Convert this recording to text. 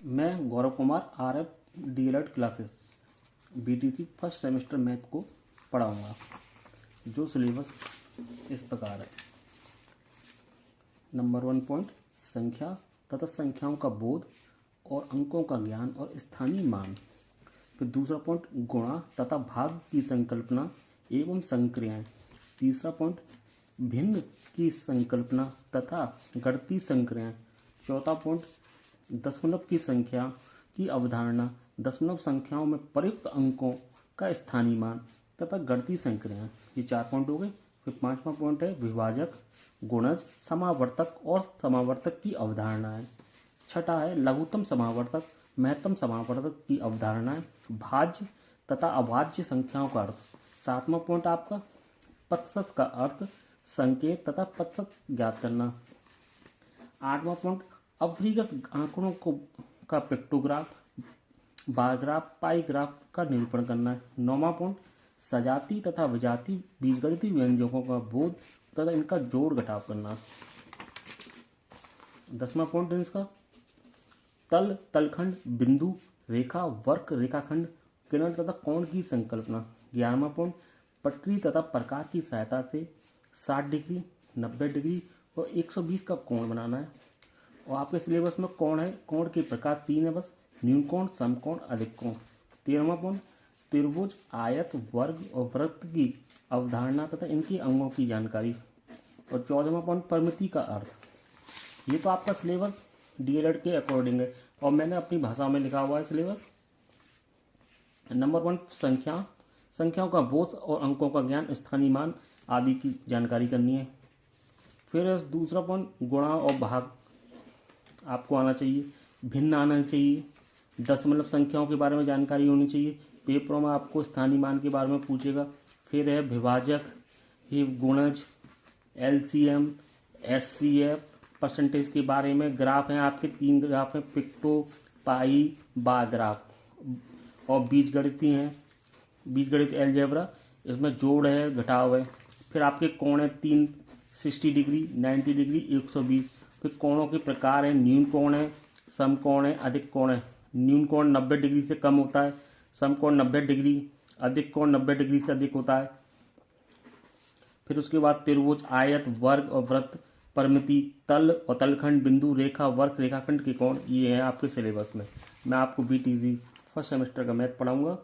मैं Gaurav Kumar RF DLED classes BTC first semester math को पढ़ाऊँगा। जो सिलेबस इस प्रकार है। नंबर 1 पॉइंट संख्या तथा संख्याओं का बोध और अंकों का ज्ञान और स्थानीय मान। फिर दूसरा पॉइंट गुणा तथा भाग की संकल्पना एवं संक्रियाएं। तीसरा पॉइंट भिन्न की संकल्पना तथा गणितीय संक्रियाएं। चौथा पॉइंट दशमलव की संख्या की अवधारणा, दशमलव संख्याओं में प्रयुक्त अंकों का स्थानीय मान तथा गणितीय संक्रियाएं। ये 4 पॉइंट हो गए। फिर 5वां पॉइंट है विभाजक, गुणज, समावर्तक और समावर्तक की अवधारणाएं। छठा है लघुत्तम समावर्तक, महत्तम समावर्तक की अवधारणाएं, भाज्य तथा अभाज्य संख्याओं का अर्थ। 7वां पॉइंट आपका प्रतिशत का अर्थ, संकेत तथा प्रतिशत ज्ञात करना। 8वां पॉइंट अवधिगत आंकड़ों का पिक्टोग्राफ, बार ग्राफ, पाई ग्राफ का निरूपण करना है। 9वां पॉइंट सजाती तथा विजाती बीजगणितीय व्यंजकों का बोध तथा इनका जोड़ घटाव करना। 10वां पॉइंट इसका तल, तलखंड, बिंदु, रेखा, वक्र, रेखाखंड, किरण तथा कोण की संकल्पना। 11वां पॉइंट पटरी तथा प्रकाश की सहायता से 60 डिग्री, 90 डिग्री और 120 का कोण बनाना है। और आपके सिलेबस में कोण है, कोण के प्रकार 3 है बस, न्यून कोण, समकोण, अधिक कोण। 13वां पॉइंट त्रिभुज, आयत, वर्ग और वृत्त की अवधारणा तथा इनके अंगों की जानकारी। और 14वां पॉइंट परिमिति का अर्थ। ये तो आपका सिलेबस DLED के अकॉर्डिंग है और मैंने अपनी भाषा में लिखा हुआ है सिलेबस। नंबर 1 संख्याओं का बोध और अंकों का ज्ञान, स्थानीय मान आदि की जानकारी करनी है। फिर दूसरा पॉइंट गुणा और भाग आपको आना चाहिए, भिन्न आना चाहिए, दशमलव संख्याओं के बारे में जानकारी होनी चाहिए। पेपरों में आपको स्थानीय मान के बारे में पूछेगा। फिर है विभाजक, ये गुणज, LCM, SCF, परसेंटेज के बारे में। ग्राफ हैं आपके 3 ग्राफ हैं, पिक्टो, पाई, बार ग्राफ। और बीजगणितीय हैं, बीजगणित अलजेब्रा, इसमें जोड़ है, घटाव है। फिर आपके कोण है 3, 60 डिग्री, 90 डिग्री, 120। फिर कोणों के प्रकार हैं, न्यून कोण है, समकोण है, अधिक कोण है। न्यून कोण 90 डिग्री से कम होता है, समकोण 90 डिग्री, अधिक कोण 90 डिग्री से अधिक होता है। फिर उसके बाद त्रिभुज, आयत, वर्ग और वृत्त, परिमिति, तल और तलखंड, बिंदु, रेखा, वक्र, रेखाखंड के कोण, ये हैं आपके सिलेबस में। मैं आपको BTC फर्स्ट सेमेस्टर का मैथ पढ़ाऊंगा।